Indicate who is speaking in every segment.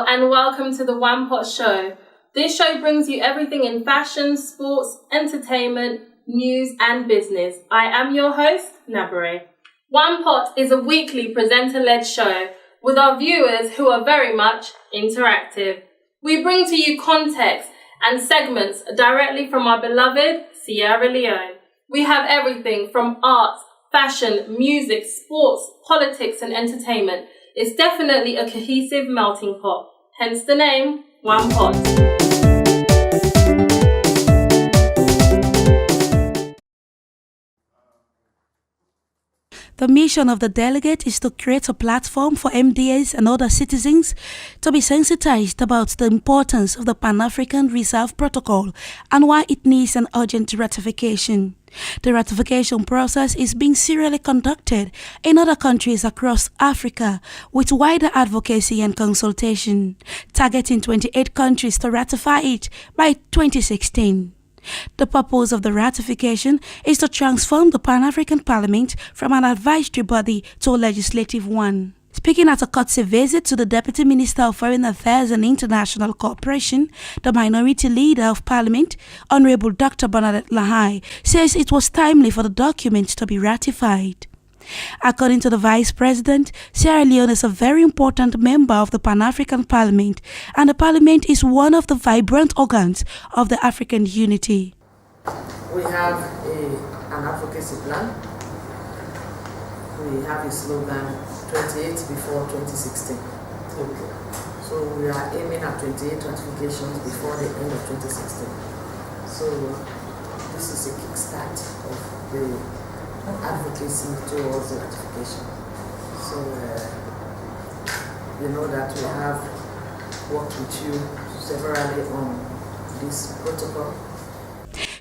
Speaker 1: Hello and welcome to the Wan Pot Show. This show brings you everything in fashion, sports, entertainment, news and business. I am your host, Nabare. Wan Pot is a weekly presenter-led show with our viewers who are very much interactive. We bring to you context and segments directly from our beloved Sierra Leone. We have everything from art, fashion, music, sports, politics and entertainment. It's definitely a cohesive melting pot, hence the name, Wan Pot.
Speaker 2: The mission of the delegate is to create a platform for MDAs and other citizens to be sensitized about the importance of the Pan-African Reserve Protocol and why it needs an urgent ratification. The ratification process is being serially conducted in other countries across Africa with wider advocacy and consultation, targeting 28 countries to ratify it by 2016. The purpose of the ratification is to transform the Pan-African Parliament from an advisory body to a legislative one. Speaking at a courtesy visit to the Deputy Minister of Foreign Affairs and International Cooperation, the Minority Leader of Parliament, Honorable Dr. Bernadette Lahai, says it was timely for the document to be ratified. According to the Vice President, Sierra Leone is a very important member of the Pan-African Parliament, and the Parliament is one of the vibrant organs of the African unity.
Speaker 3: We have an advocacy plan. We have a slogan, 28 before 2016. So we are aiming at 28 ratifications before the end of 2016. So this is a kickstart of the advocacy towards the ratification. So you know that we have worked with you severally on this protocol.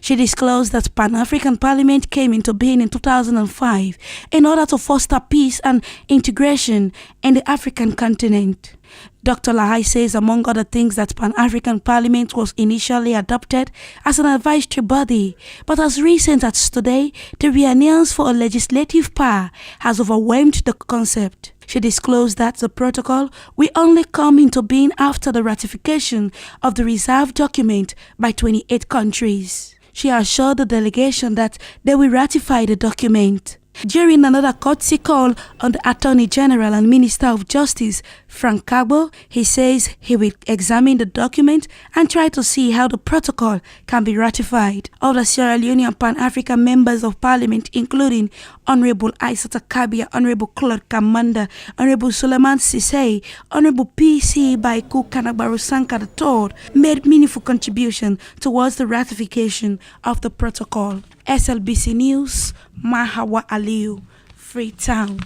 Speaker 2: She disclosed that Pan-African Parliament came into being in 2005 in order to foster peace and integration in the African continent. Dr. Lahai says, among other things, that Pan-African Parliament was initially adopted as an advisory body, but as recent as today, the reunions for a legislative power has overwhelmed the concept. She disclosed that the protocol will only come into being after the ratification of the reserve document by 28 countries. She assured the delegation that they will ratify the document. During another courtesy call on the Attorney General and Minister of Justice, Frank Kagbo, he says he will examine the document and try to see how the protocol can be ratified. Other Sierra Leonean Pan-African members of Parliament, including Honorable Aissata Kabia, Honorable Claude Kamanda, Honorable Suleiman Sisei, Honorable P.C. Baiku Kanagbaru Sanka III, made meaningful contribution towards the ratification of the protocol. SLBC News, Mahawa Aliu, Freetown.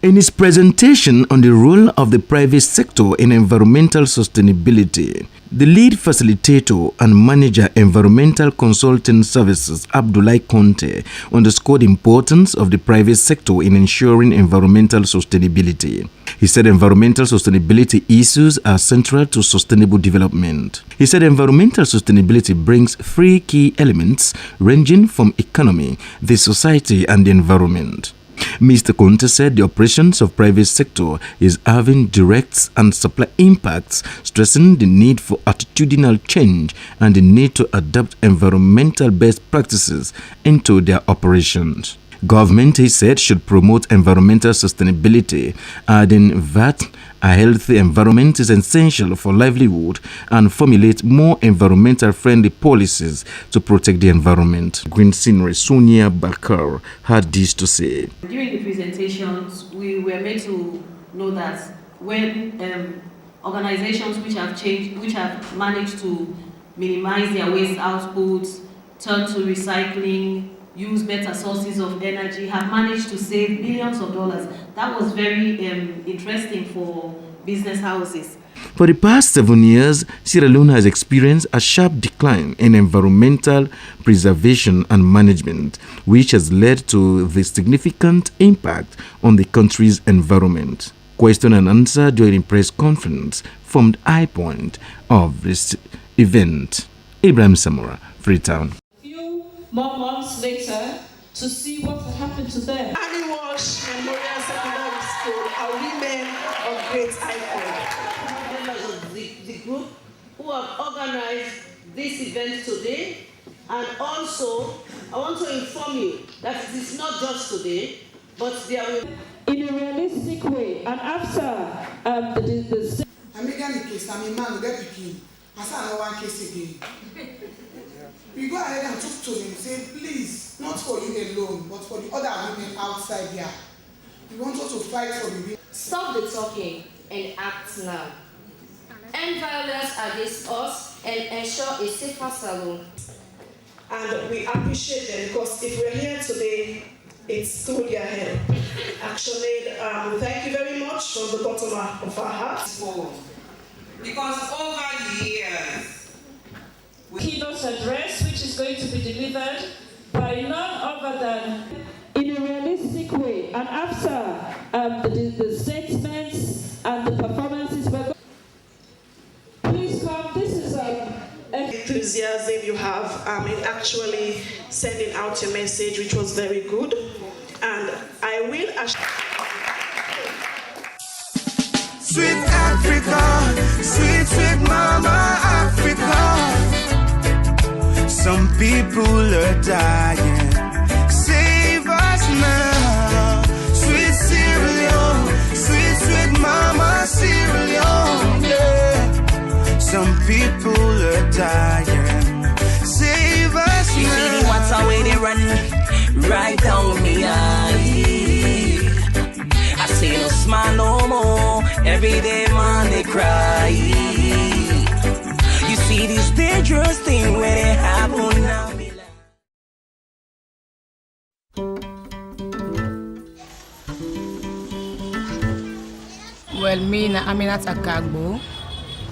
Speaker 4: In his presentation on the role of the private sector in environmental sustainability, the lead facilitator and manager environmental consulting services, Abdoulaye Conte, underscored the importance of the private sector in ensuring environmental sustainability. He said environmental sustainability issues are central to sustainable development. He said environmental sustainability brings three key elements ranging from economy, the society and the environment. Mr. Conte said the operations of private sector is having direct and supply impacts, stressing the need for attitudinal change and the need to adopt environmental best practices into their operations. Government, he said, should promote environmental sustainability, adding that a healthy environment is essential for livelihood and formulate more environmental-friendly policies to protect the environment. Green Scenery Sonia Bakar had this to say.
Speaker 5: During the presentations, we were made to know that when organizations which have managed to minimize their waste outputs, turn to recycling, use better sources of energy, have managed to save billions of dollars. That was very interesting for business houses.
Speaker 4: For the past 7 years, Sierra Leone has experienced a sharp decline in environmental preservation and management, which has led to the significant impact on the country's environment. Question and answer during a press conference formed the high point of this event. Ibrahim Samora, Freetown.
Speaker 6: More months later, to see what will happen to them.
Speaker 7: Annie Walsh Memorial Secondary School are women of great icon.
Speaker 8: Members of the group who have organized this event today, and also I want to inform you that it is not just today, but there will
Speaker 6: in a realistic way, and after the
Speaker 9: I'm making case, I'm a man, get picking. I said, I know one case again. We go ahead and talk to them, say, please, not for you alone, but for the other women outside here. We want us to fight for the women.
Speaker 10: Stop the talking and act now. End violence against us and ensure a safer salon.
Speaker 7: And we appreciate them because if we're here today, it's through their help. Actually, thank you very much from the bottom of our hearts.
Speaker 11: Because over the years,
Speaker 6: keynote address, which is going to be delivered by none other than in a realistic way, and after the statements and the performances were please come. This is
Speaker 7: enthusiasm you have in actually sending out your message, which was very good, and I will
Speaker 12: Sweet Africa, sweet, sweet mama Africa. Some people are dying. Save us now. Sweet Sierra Leone, sweet, sweet mama Sierra Leone. Yeah. Some people are dying. Save us now.
Speaker 13: You see the water where they run right down me eye. I see no smile no more. Every day man they cry. You see this dangerous thing when it happen now.
Speaker 14: Well, me na Aminata Kagbo.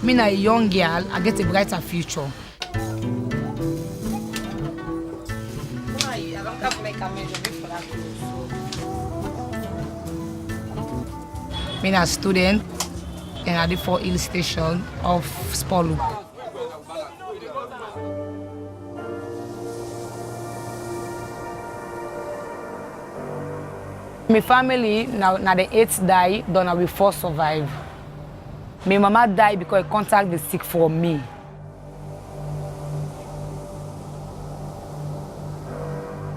Speaker 14: Me na a young girl. I get a brighter future. Me na student and at the 4 Hill Station of Spolu. My family now the 8th die, then we 4 survive. My mama died because I contact the sick for me.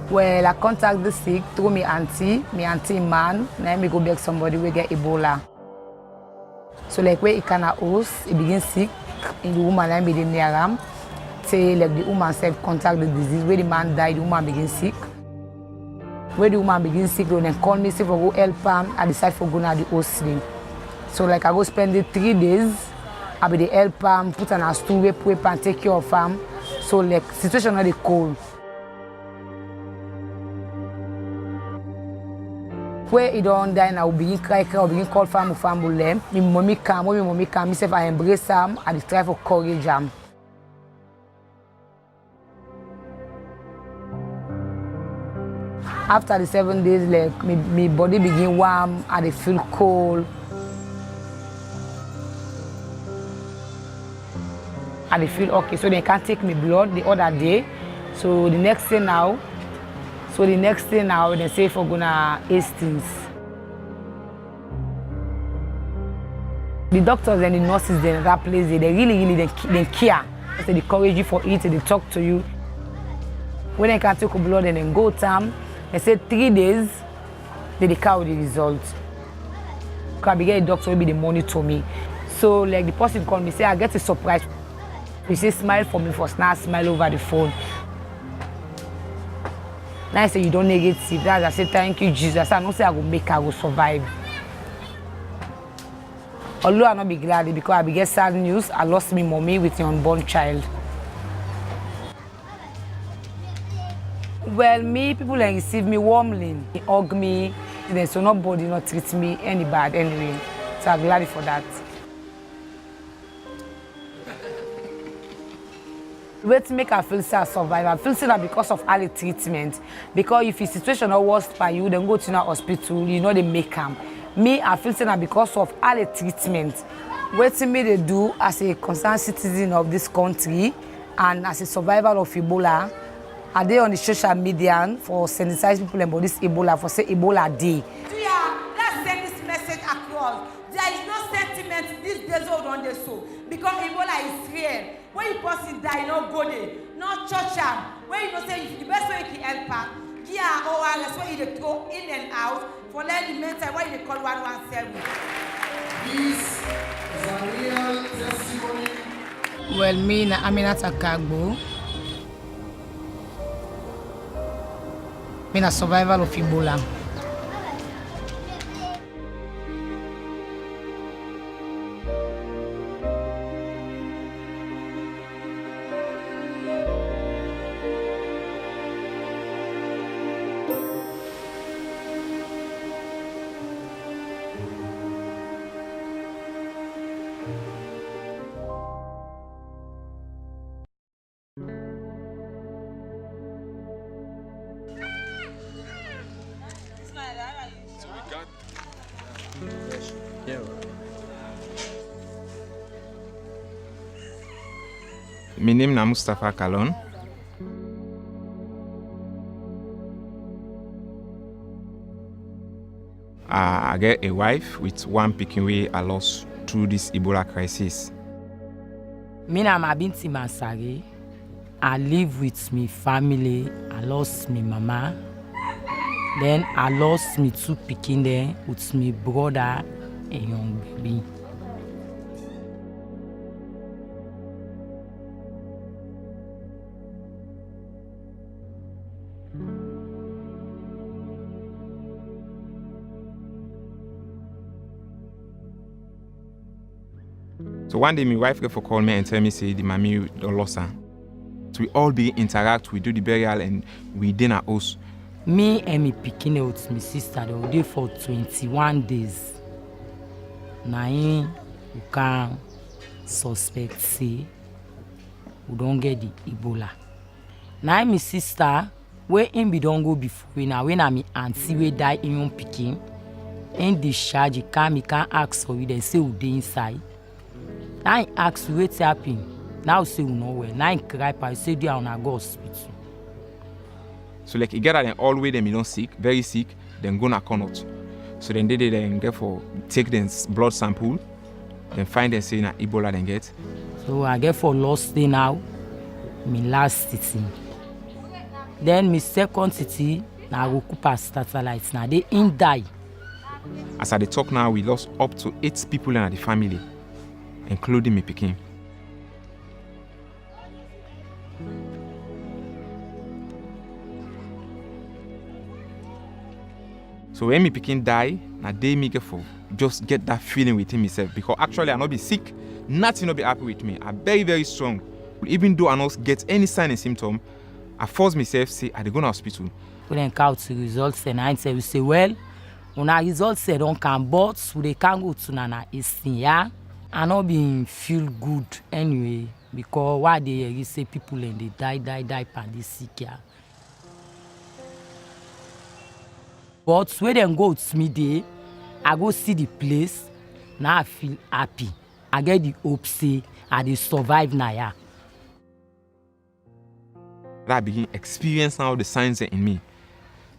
Speaker 14: Well, I contact the sick through my auntie man, now me go beg somebody we get Ebola. So like where it can host, it begins sick, in the woman and be near him. Say like the woman self contact the disease, where the man died, the woman begins sick. Where the woman begins sick, they then call me, say for go help him, I decide for go to the hospital. So like I go spend the 3 days, I be the help him, put on a stool, whip and take care of him. So like situation not the cold. Where he don't die now, begin cry, I begin call family. My mommy come, myself I embrace him, I try for courage him. After the 7 days, like my body begin warm, I feel cold. I feel okay, so they can't take me blood the other day. So the next day now, they say for gonna Hastings. The doctors and the nurses in that place, they really they care. They encourage you for it, they talk to you. When they can't take blood and then go time, they say 3 days, they carry the result. Because I get a doctor will be the monitor me. So like the person called me, say I get a surprise. He say smile for me first, now smile over the phone. Now I say you don't negative. That I say thank you Jesus. I don't say I will make I will survive. Although I not be glad because I be get sad news, I lost my mommy with an unborn child. Well, me people like receive me warmly, they hug me, then so nobody not treat me any bad anyway. So I'm glad for that. What make I feel sad survive? I feel sad because of early treatment. Because if the situation is worse for you, then go to the hospital, you know they make them. Me, I feel sad because of early treatment. What me they do as a concerned citizen of this country and as a survivor of Ebola, I dey on the social media for sensitize people about this Ebola, for say Ebola day.
Speaker 15: Let's send this message across. There is no sentiment these days hold on this so because Ebola is real. When you person die, you no go there, no church am. When you know say the best way you can help her, give her ORS when you throw in and out for let the meantime when you call 117.
Speaker 9: This is a real testimony.
Speaker 14: Well, me na Aminata Kagbo. Me na survival of Ebola.
Speaker 16: My name is Mustafa Kalon. I get a wife with one pikin wey I lost through this Ebola crisis.
Speaker 14: Me na Mabinti Masari. I live with my family. I lost my mama. Then I lost me 2 pikin there with my brother and young baby.
Speaker 16: So one day my wife get for call me and tell me say the mommy don't lost her. So we all be interact, we do the burial and we dinner house.
Speaker 14: Me and me pikin with my sister they were there for 21 days. Now we can suspect say we don't get the Ebola. Now my sister where him be don't go before when I me auntie we die in your pikin and discharge me can ask for we then say we dey inside. Now I ask what's happening. Now say we know where. Now I cry I say they are on a go hospital.
Speaker 16: So like you get them all way them you don't sick, very sick, then go na out. So then they then therefore take them blood sample, then find them say na Ebola then get.
Speaker 14: So I get for lost day now, my last city. Then my second city, na Rokupa satellites now they in die.
Speaker 16: As I dey talk now, we lost up to 8 people in the family, including me pikin. So when me pikin die, na dey me get for just get that feeling within myself because actually I not be sick, nothing not be happy with me. I'm very very strong. Even though I not get any sign and symptom, I force myself say I dey go to hospital.
Speaker 14: We then count the results and I say we say well, when our results say don't come, but we can't go to Nana Easton, yeah. I not being feel good anyway because why they say people and they die and they sick, yeah. But when they go to me there, I go see the place, now I feel happy. I get the hope say I dey survive now, yeah.
Speaker 16: I begin experience now the signs in me.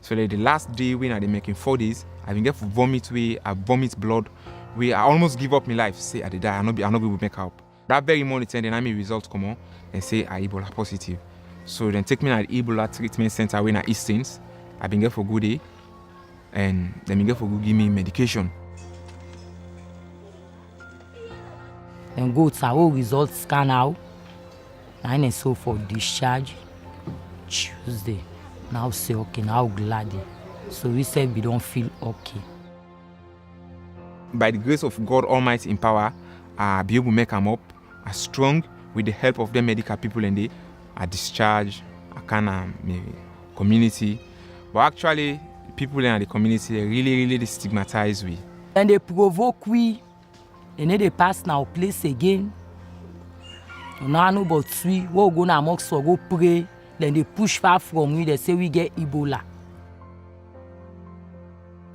Speaker 16: So like the last day when I dey making 4 days, I been get for vomit way, I vomit blood, where I almost give up my life. Say I dey die, I not be able to make up. That very morning, then I make results come on and say I Ebola positive. So then take me to the Ebola treatment center when I Eastons. I been get for good day, and then me get for good give me medication.
Speaker 14: Then go to our results scan out. And so for discharge Tuesday. Now say okay, now glad. So we said we don't feel okay.
Speaker 16: By the grace of God Almighty in power, I be able to make them up. I strong with the help of the medical people and I discharge, I can community. But actually, people in the community they really stigmatize we.
Speaker 14: And they provoke we. And then they pass now place again. Now know about we go na mosque for go pray. Then they push far from we. They say we get Ebola.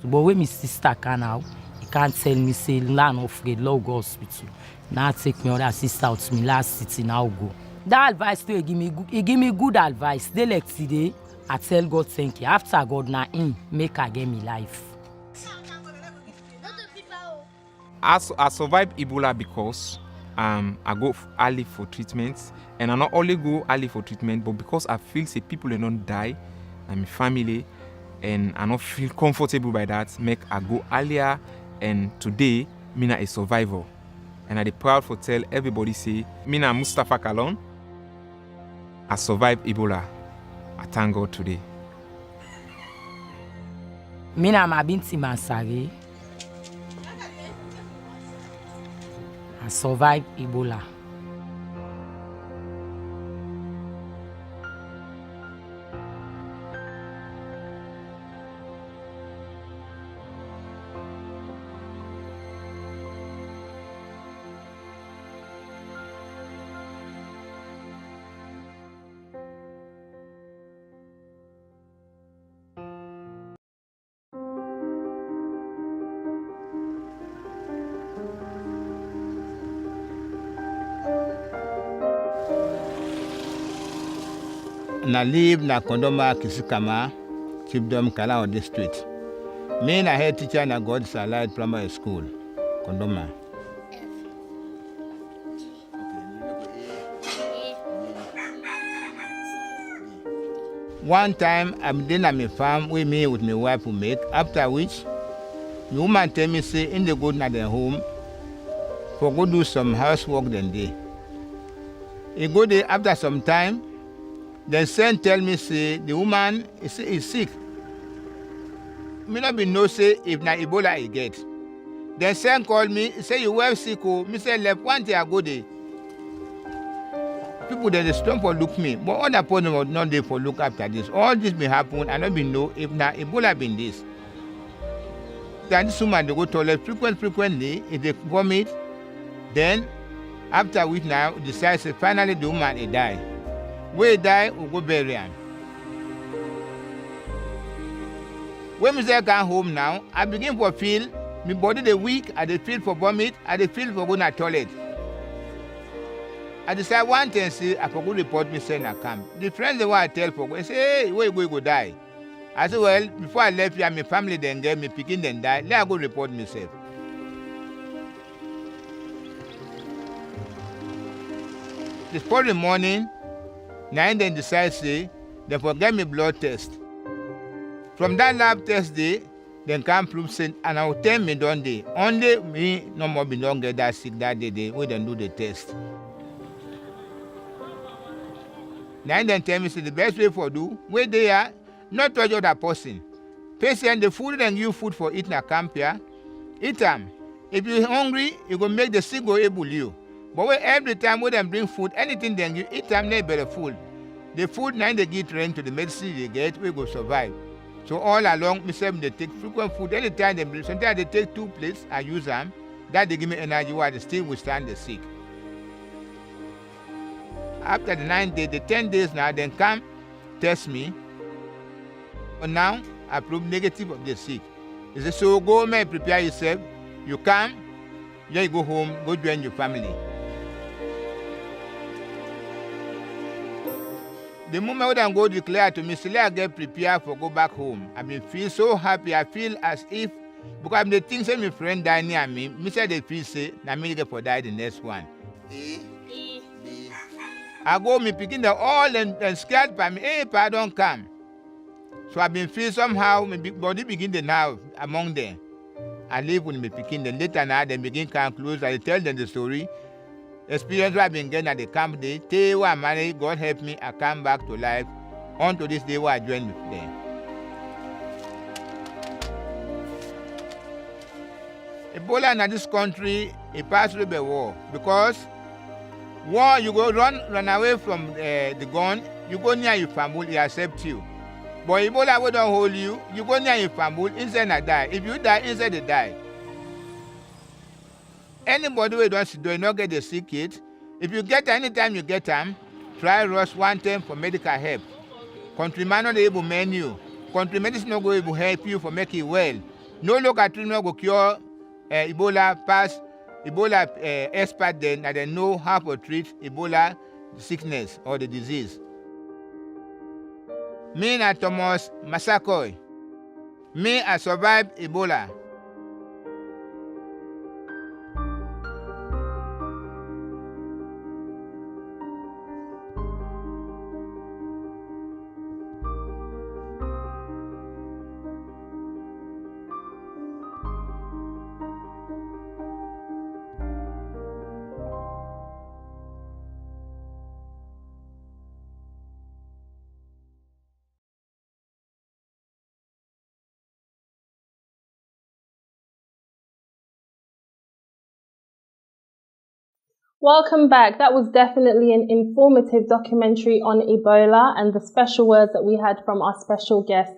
Speaker 14: But when my sister can now, he can't tell me say land afraid, Lord go hospital. Now take me other sister out to me last city now go. That advice too, he give me good advice. They like today, I tell God thank you. After God na him make I get me life.
Speaker 16: I survived Ebola because I go early for treatment, and I not only go early for treatment, but because I feel say people don't die, and my family, and I not feel comfortable by that, make I go earlier. And today, me na a survivor, and I dey proud for tell everybody say me na Mustafa Kalon. I survived Ebola. I thank God today.
Speaker 14: Me na Mabinti Mansari. I survived Ebola.
Speaker 17: Na live na Kondoma Kisikama, Chibdom Kalao District. Me na head teacher na God's Allied Primary School, Kondoma. One time I'm then at my farm with me with my wife who make, after which the woman tell me say in the good na their home for go do some housework then day. He go there after some time. Then send tell me say the woman is sick. Me not be no say if na Ebola he get. Then send call me say you well sick oh. Me say left one day I go there. People then they stop for look me, but other person will not there for look after this. All this may happen. I not be know if na Ebola been this. Then this woman they go toilet frequently. If they vomit, then after which now decide say finally the woman he die. When he die, we go bury him. When I come home now, I begin to feel my body the weak, I dey feel for vomit, I dey feel for going to toilet. I decide one thing, say, I forgot report me saying I come. The friends they want to tell for go, say, hey, where you go die? I said, well, before I left here, my family then get me picking then die, let I go report myself. The following morning, now then decide say they forget me blood test. From that lab test day, then come prove say and I will tell me don't day. Only me no more be don't get that sick that day we then do the test. Now then tell me say the best way for do where they are not touch other person. Patient the food and you food for eating a camp here, eat them. If you're hungry, you go make the sick go able you. But when every time when them bring food, anything then you eat them, they better food. The food now they get trained to the medicine they get, we go survive. So all along, myself they take frequent food. Anytime they bring, sometimes they take 2 plates and use them. That they give me energy while they still withstand the sick. After the 9 days, the 10 days now, then come test me. But now I prove negative of the sick. They say, so go man, prepare yourself. You come, then you go home, go join your family. The moment when I go declare to me, say, I get prepared for go back home. I mean, feel so happy. I feel as if, because the things say my friend die near me say they feel say, na me get for die the next one. I go, me picking the all and scared by me, hey, pa, don't come. So I been feel somehow, my body begin to now among them. I live with me picking them. Later now, they begin to come close. I tell them the story. Experience I've been getting at the camp day. Tell what money, God help me, I come back to life. On to this day where I join with them. Ebola in this country, it passed through the war. Because war, you go run away from the gun, you go near your family, they accept you. But Ebola will don't hold you, you go near your family, inside and die. If you die, inside they die. Anybody who don't not get the sick kit, if you get anytime you get them, try rush 110 for medical help. Countryman not able menu. Country medicine not go able help you for make it well. No local treatment go cure Ebola pass Ebola expert then and they know how to treat Ebola sickness or the disease. Me na Thomas Massakoy. Me I survived Ebola.
Speaker 1: Welcome back. That was definitely an informative documentary on Ebola and the special words that we had from our special guest.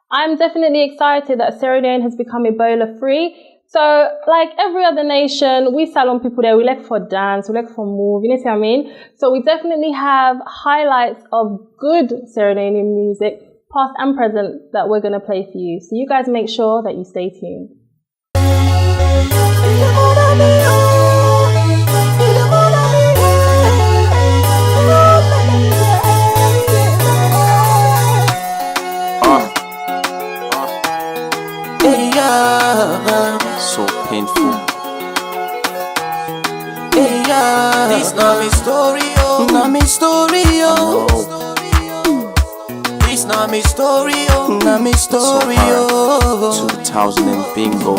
Speaker 1: I'm definitely excited that Sierra Leone has become Ebola free. So like every other nation, we Salon people there, we like for dance, we like for move, you know what I mean? So we definitely have highlights of good Sierra Leonean music, past and present, that we're going to play for you. So you guys make sure that you stay tuned.
Speaker 13: So painful. This not me story, oh. Not me story, oh. This not me story, oh. Not me story, oh. 2000 and bingo.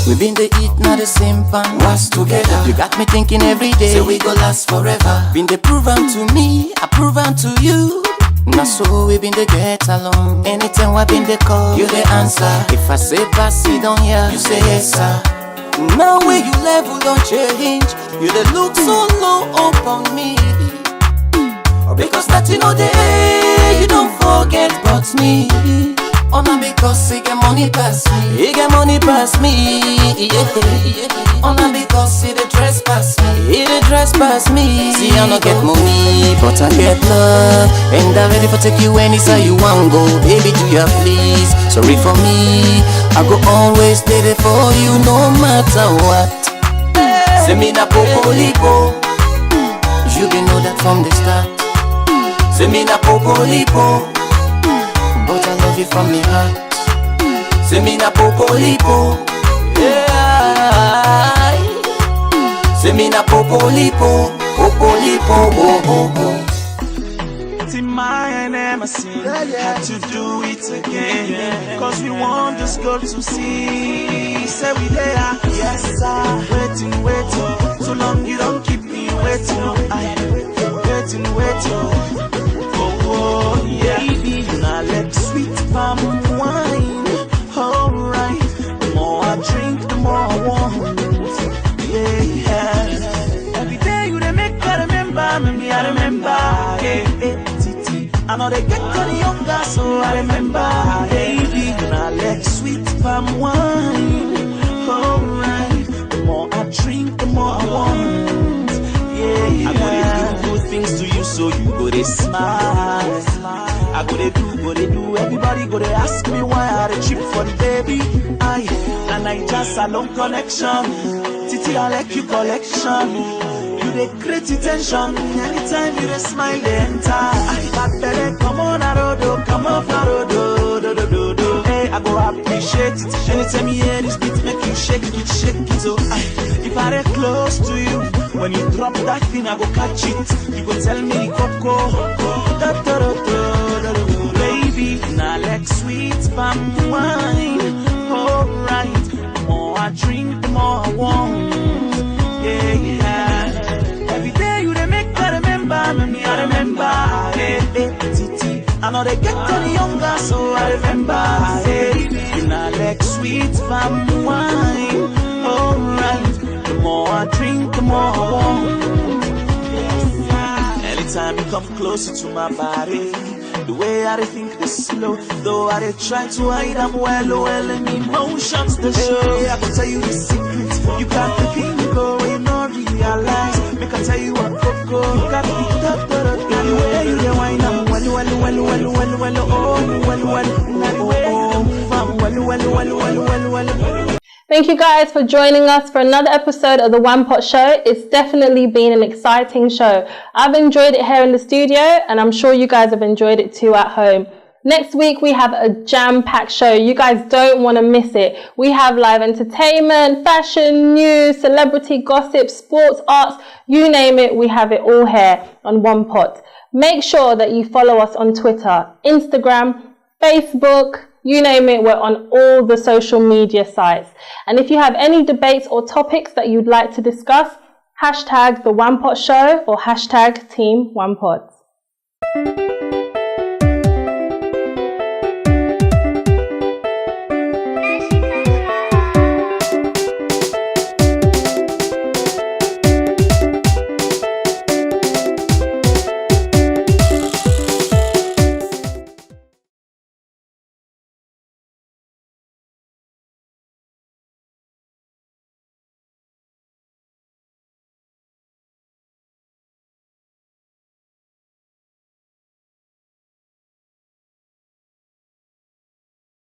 Speaker 13: We been the eat, not the same pan. Was together. You got me thinking every day. Say we go last forever. Been the proven to me, I proven to you. Now so we been the get along. Anytime we been the call, you the answer. If I say pass, you don't hear, you say yes sir. Now where you level don't change. You the look so low up on me. Because that you know day you don't forget but me. Oh no, because he get money pass me. He get money pass me, yeah. Oh no, because he the dress pass me. He the dress pass me. See I no get money, but I get love. And I'm ready for take you anywhere you want go. Baby, do you please? Sorry for me, I go always stay there for you no matter what. Say me na popolipo. You can know that from the start. Say me na popolipo. But I love you from me heart. Say me na popolipo. Yeah. Say me na popolipo. Popolipo, oh, oh, oh.
Speaker 12: K-man and Emmerson had to do it again. Cause we want this girl to see. Say we there, yes sir. Waiting, so long you don't keep me waiting. I waiting. Oh, yeah. Baby, now let's sweet palm wine. Alright, the more I drink, the more I want. Yeah. Every day you they make I remember, maybe I remember. Titi, I know they get kind of younger, so I remember. Baby, now let's sweet palm wine. Alright, the more I drink, the more I want. Yeah. I'm gonna do good things to you, so you go to smile. I go to do, everybody go to ask me why I had a trip for the baby. And I just a long connection. Titi, I like you collection. You they create tension. Anytime you they smile, they enter. I better come on, Arodo, come on, Arodo, do. Hey, I go appreciate it. Anytime you hear this beat, make you shake it. So if I get close to you, when you drop that thing, I go catch it. You go tell me, Coco. Baby, now like sweet palm wine. Alright, the more I drink, the more I want. Yeah. Every day you they make I remember, me I remember. Hey, Titi, I know they get any younger, so I remember. Baby, now like sweet palm wine. Alright, the more I drink, the more I want. Anytime you come closer to my body, the way I think this slow, though I try to hide, I'm well in emotions the show. I can tell you the secret, you got the thing to go, you don't realize. Make I tell you what Coco, you got the way you the wine, I'm well, oh, the way you move, I'm well.
Speaker 1: Thank you guys for joining us for another episode of the Wan Pot Show. It's definitely been an exciting show. I've enjoyed it here in the studio, and I'm sure you guys have enjoyed it too at home. Next week, we have a jam-packed show. You guys don't want to miss it. We have live entertainment, fashion, news, celebrity gossip, sports, arts, you name it, we have it all here on Wan Pot. Make sure that you follow us on Twitter, Instagram, Facebook, you name it, we're on all the social media sites. And if you have any debates or topics that you'd like to discuss, hashtag the Wan Pot Show or hashtag Team Wanpot.